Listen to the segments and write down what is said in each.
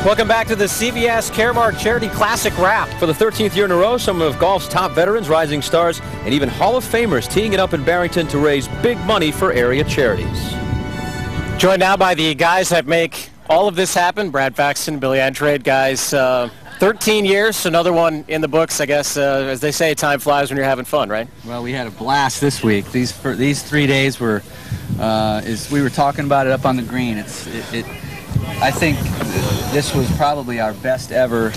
Welcome back to the CVS Caremark Charity Classic Wrap. For the 13th year in a row, some of golf's top veterans, rising stars, and even Hall of Famers teeing it up in Barrington to raise big money for area charities. Joined now by the guys that make all of this happen, Brad Faxon, Billy Andrade. Guys, 13 years, another one in the books, I guess. As they say, time flies when you're having fun, right? Well, we had a blast this week. These 3 days were, we were talking about it up on the green. I think this was probably our best ever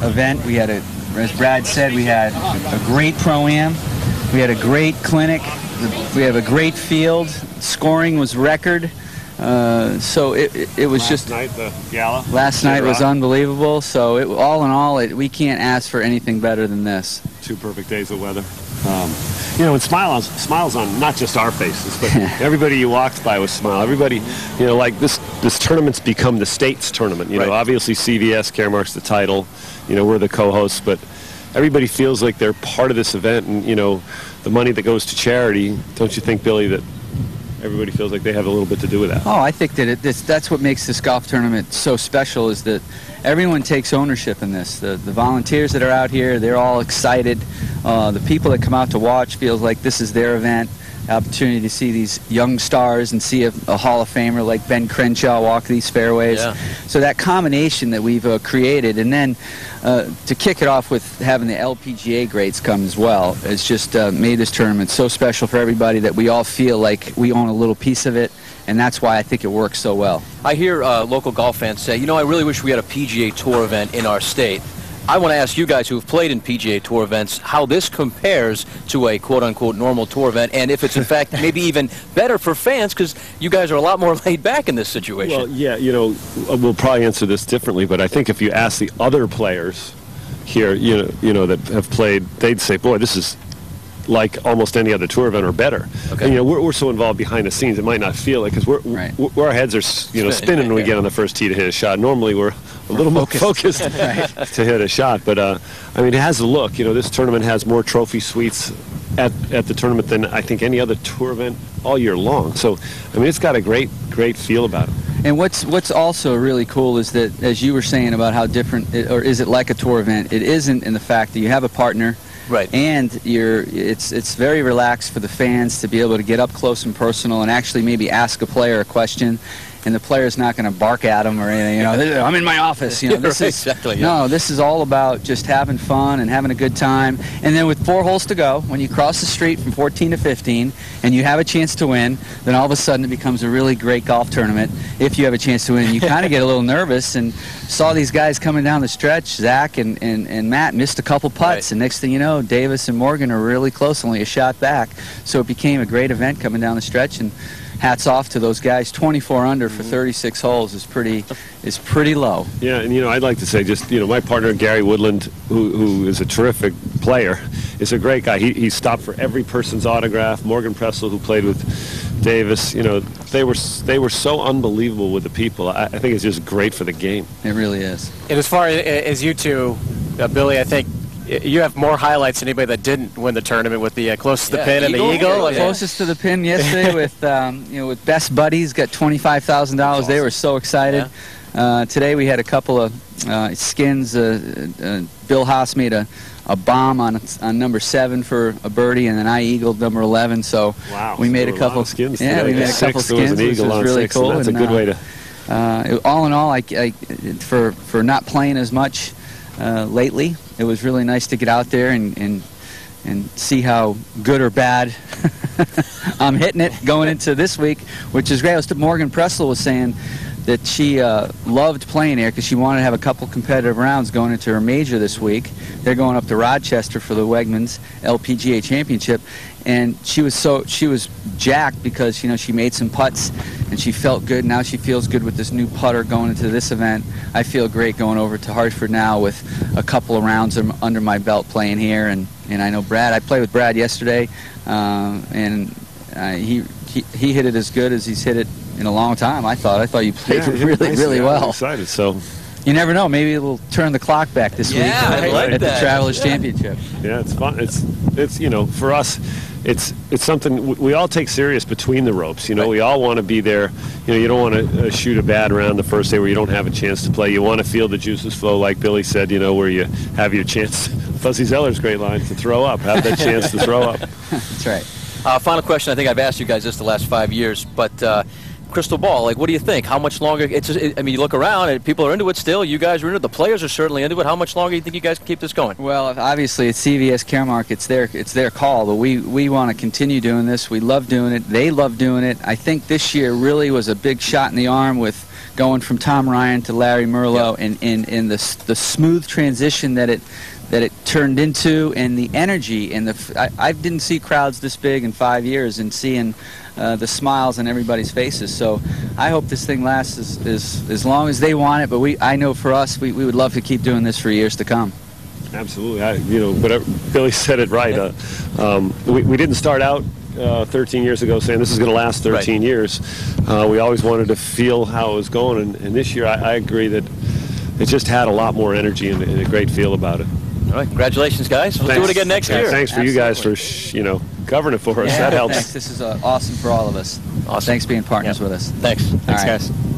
event. We had as Brad said, we had a great pro-am. We had a great clinic. We have a great field. Scoring was record. So it was just... Last night, the gala. Last night was unbelievable. So all in all, we can't ask for anything better than this. 2 perfect days of weather. You know, and smiles on not just our faces, but everybody you walked by was smile. Everybody, you know, like this tournament's become the state's tournament. You know, obviously CVS, Caremark's the title. You know, we're the co-hosts, but everybody feels like they're part of this event, and you know, the money that goes to charity. Don't you think, Billy, that everybody feels like they have a little bit to do with that? Oh, I think that that's what makes this golf tournament so special, is that everyone takes ownership in this. The volunteers that are out here, they're all excited. The people that come out to watch feels like this is their event. Opportunity to see these young stars and see a Hall of Famer like Ben Crenshaw walk these fairways. Yeah. So that combination that we've created, and then to kick it off with having the LPGA greats come as well, has just made this tournament so special for everybody that we all feel like we own a little piece of it, and that's why I think it works so well. I hear local golf fans say, you know, I really wish we had a PGA Tour event in our state. I want to ask you guys who have played in PGA Tour events how this compares to a quote-unquote normal tour event, and if it's in fact maybe even better for fans, because you guys are a lot more laid back in this situation. Well, yeah, you know, we'll probably answer this differently, but I think if you ask the other players here, you know that have played, they'd say, boy, this is like almost any other tour event or better. Okay. And, you know, we're so involved behind the scenes, it might not feel like, because our heads are, you know, spinning when we get on the first tee to hit a shot. Normally we're a little more focused to hit a shot, but I mean, it has a look. You know, this tournament has more trophy suites at the tournament than I think any other tour event all year long. So, I mean, it's got a great feel about it. And what's also really cool is that, as you were saying about how different, or is it like a tour event, it isn't in the fact that you have a partner. Right. And it's very relaxed for the fans to be able to get up close and personal and actually maybe ask a player a question, and the player's not going to bark at them or anything. You know, I'm in my office. You know, this is exactly. Yeah. No, this is all about just having fun and having a good time. And then with 4 holes to go, when you cross the street from 14 to 15, and you have a chance to win, then all of a sudden it becomes a really great golf tournament. If you have a chance to win, you kind of get a little nervous. And saw these guys coming down the stretch. Zach and Matt missed a couple putts, and next thing you know, Davis and Morgan are really close, only a shot back. So it became a great event coming down the stretch, and hats off to those guys. 24 under for 36 holes is pretty low. Yeah, and you know, I'd like to say, just, you know, my partner Gary Woodland, who is a terrific player, is a great guy. He stopped for every person's autograph. Morgan Pressel, who played with Davis, you know, they were so unbelievable with the people. I think it's just great for the game. It really is. And as far as you two, Billy, I think you have more highlights than anybody that didn't win the tournament with the closest to the pin and the eagle. Closest to the pin yesterday with you know, with Best Buddies, got $25,000. Awesome. They were so excited. Yeah. Today we had a couple of skins. Bill Haas made a bomb on number 7 for a birdie, and then I eagled number 11. So we made a couple skins. Yeah, we made a couple skins, which was really cool. That's a good way to. All in all, for not playing as much lately, it was really nice to get out there and see how good or bad I'm hitting it going into this week, which is great. Morgan Pressel was saying that she loved playing here because she wanted to have a couple competitive rounds going into her major this week. They're going up to Rochester for the Wegmans LPGA Championship, and she was jacked because, you know, she made some putts and she felt good. Now she feels good with this new putter going into this event. I feel great going over to Hartford now with a couple of rounds under my belt playing here, and I know Brad. I played with Brad yesterday, and he hit it as good as he's hit it in a long time. I thought you played really well. I'm excited. So you never know. Maybe it'll turn the clock back this week at the Travelers Championship. Yeah, it's fun. It's you know, for us, it's something we all take serious between the ropes. You know, we all want to be there. You know, you don't want to shoot a bad round the first day where you don't have a chance to play. You want to feel the juices flow, like Billy said, you know, where you have your chance. Fuzzy Zeller's great line, to throw up, have that chance to throw up. That's right. Final question. I think I've asked you guys this the last 5 years, but crystal ball, like, what do you think? How much longer? I mean, you look around and people are into it still. You guys are into it. The players are certainly into it. How much longer do you think you guys can keep this going? Well, obviously, it's CVS Caremark. It's their call, but we want to continue doing this. We love doing it. They love doing it. I think this year really was a big shot in the arm with going from Tom Ryan to Larry Merlo, and the smooth transition that it turned into, and the energy, and I didn't see crowds this big in 5 years, and seeing the smiles on everybody's faces. So I hope this thing lasts as long as they want it, but I know for us, we would love to keep doing this for years to come. Absolutely. You know, whatever, Billy said it right. We didn't start out 13 years ago saying this is going to last 13 years. We always wanted to feel how it was going, and this year I agree that it just had a lot more energy and a great feel about it. All right, congratulations, guys. We'll do it again next year. Thanks for you guys for covering it for us. Yeah, that helps. Thanks. This is awesome for all of us. Awesome. Thanks for being partners with us. Thanks. Thanks, guys.